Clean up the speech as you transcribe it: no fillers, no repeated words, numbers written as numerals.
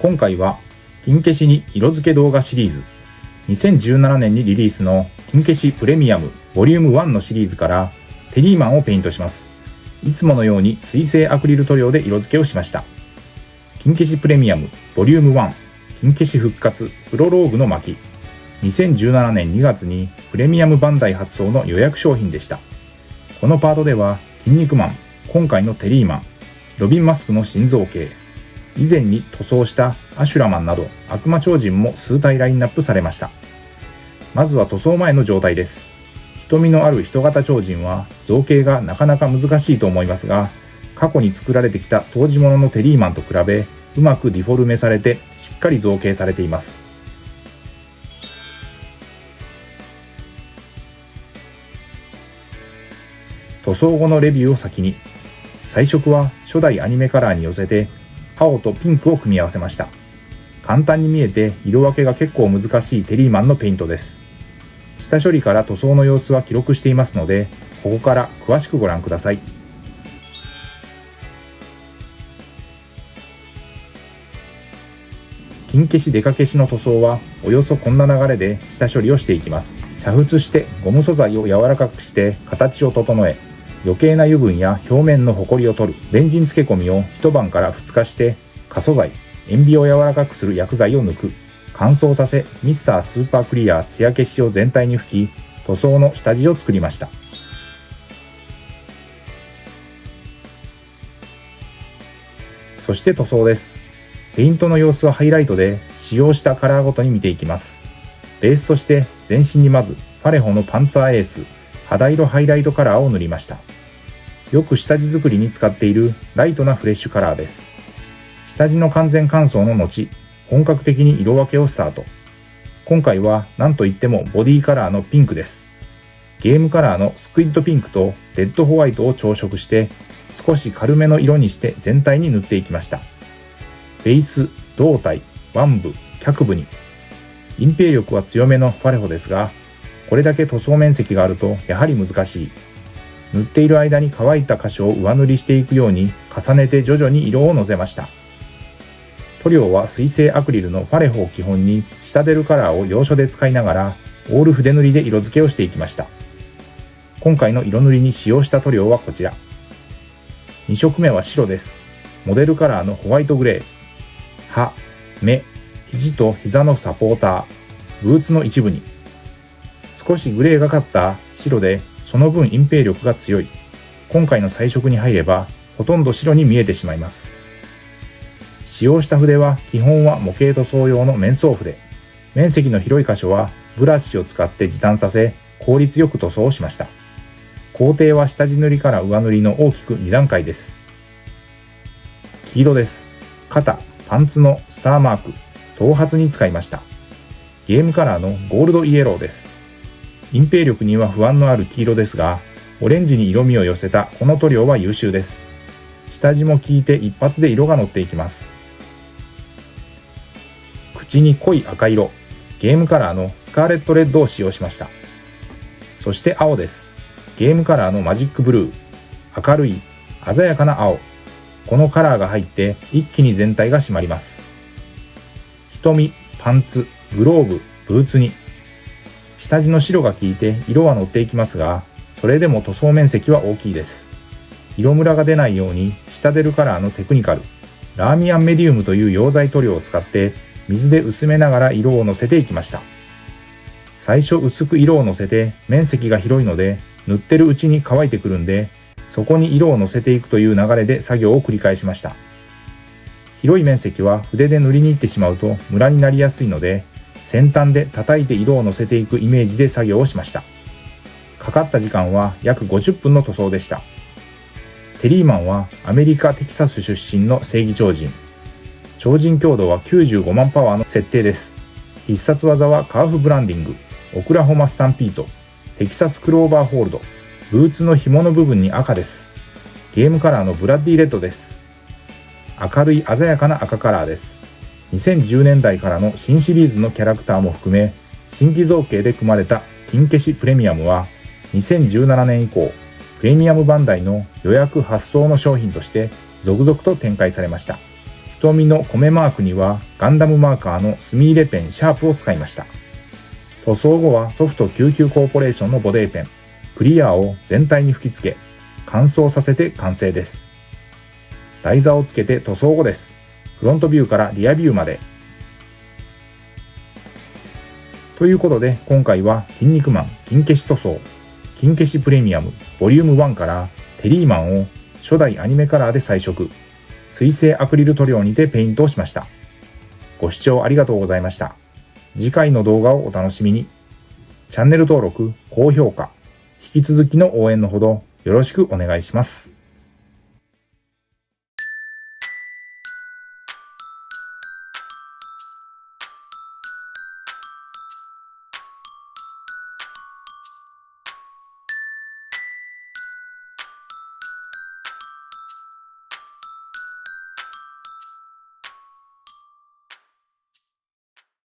今回は金消しに色付け動画シリーズ、2017年にリリースの金消しプレミアムボリューム1のシリーズからテリーマンをペイントします。いつものように水性アクリル塗料で色付けをしました。金消しプレミアムボリューム1金消し復活プロローグの巻、2017年2月にプレミアムバンダイ発送の予約商品でした。このパートでは筋肉マン、今回のテリーマン、ロビンマスクの新造形、以前に塗装したアシュラマンなど悪魔超人も数体ラインナップされました。まずは塗装前の状態です。瞳のある人型超人は造形がなかなか難しいと思いますが、過去に作られてきた当時物のテリーマンと比べうまくディフォルメされてしっかり造形されています。塗装後のレビューを先に。彩色は初代アニメカラーに寄せて青とピンクを組み合わせました。簡単に見えて色分けが結構難しいテリーマンのペイントです。下処理から塗装の様子は記録していますので、ここから詳しくご覧ください。金消しデカ消しの塗装はおよそこんな流れで下処理をしていきます。煮沸してゴム素材を柔らかくして形を整え、余計な油分や表面のホコリを取るレンジン漬け込みを一晩から2日して、過素材、塩ビを柔らかくする薬剤を抜く、乾燥させミスタースーパークリア艶消しを全体に吹き、塗装の下地を作りました。そして塗装です。ペイントの様子はハイライトで使用したカラーごとに見ていきます。ベースとして全身にまずファレホのパンツァーエース肌色ハイライトカラーを塗りました。よく下地作りに使っているライトなフレッシュカラーです。下地の完全乾燥の後、本格的に色分けをスタート。今回は何といってもボディカラーのピンクです。ゲームカラーのスクイッドピンクとレッドホワイトを調色して少し軽めの色にして全体に塗っていきました。ベース、胴体、腕部、脚部に。隠蔽力は強めのファレホですが、これだけ塗装面積があるとやはり難しい。塗っている間に乾いた箇所を上塗りしていくように重ねて徐々に色をのせました。塗料は水性アクリルのファレホを基本に下出るカラーを要所で使いながらオール筆塗りで色付けをしていきました。今回の色塗りに使用した塗料はこちら。2色目は白です。モデルカラーのホワイトグレー。歯、目、肘と膝のサポーター、ブーツの一部に。少しグレーがかった白でその分隠蔽力が強い。今回の彩色に入ればほとんど白に見えてしまいます。使用した筆は基本は模型塗装用の面相筆。面積の広い箇所はブラシを使って時短させ効率よく塗装をしました。工程は下地塗りから上塗りの大きく2段階です。黄色です。肩、パンツのスターマーク、頭髪に使いました。ゲームカラーのゴールドイエローです。隠蔽力には不安のある黄色ですが、オレンジに色味を寄せたこの塗料は優秀です。下地も効いて一発で色が乗っていきます。口に濃い赤色、ゲームカラーのスカーレットレッドを使用しました。そして青です。ゲームカラーのマジックブルー、明るい鮮やかな青。このカラーが入って一気に全体が締まります。瞳、パンツ、グローブ、ブーツに。下地の白が効いて色は乗っていきますが、それでも塗装面積は大きいです。色ムラが出ないように下出るカラーのテクニカル、ラーミアンメディウムという溶剤塗料を使って水で薄めながら色をのせていきました。最初薄く色をのせて面積が広いので塗ってるうちに乾いてくるんで、そこに色をのせていくという流れで作業を繰り返しました。広い面積は筆で塗りに行ってしまうとムラになりやすいので、先端で叩いて色をのせていくイメージで作業をしました。かかった時間は約50分の塗装でした。テリーマンはアメリカ・テキサス出身の正義超人。超人強度は95万パワーの設定です。必殺技はカーフブランディング、オクラホマスタンピート、テキサスクローバーホールド、ブーツの紐の部分に赤です。ゲームカラーのブラッディレッドです。明るい鮮やかな赤カラーです。2010年代からの新シリーズのキャラクターも含め、新規造形で組まれた金消しプレミアムは、2017年以降、プレミアムバンダイの予約発送の商品として続々と展開されました。瞳の米マークにはガンダムマーカーの墨入れペンシャープを使いました。塗装後はソフト99コーポレーションのボデーペンクリアを全体に吹き付け乾燥させて完成です。台座をつけて塗装後です。フロントビューからリアビューまで。ということで今回は筋肉マン金消し塗装金消しプレミアムボリューム1からテリーマンを初代アニメカラーで彩色水性アクリル塗料にてペイントをしました。ご視聴ありがとうございました。次回の動画をお楽しみに。チャンネル登録、高評価、引き続きの応援のほどよろしくお願いします。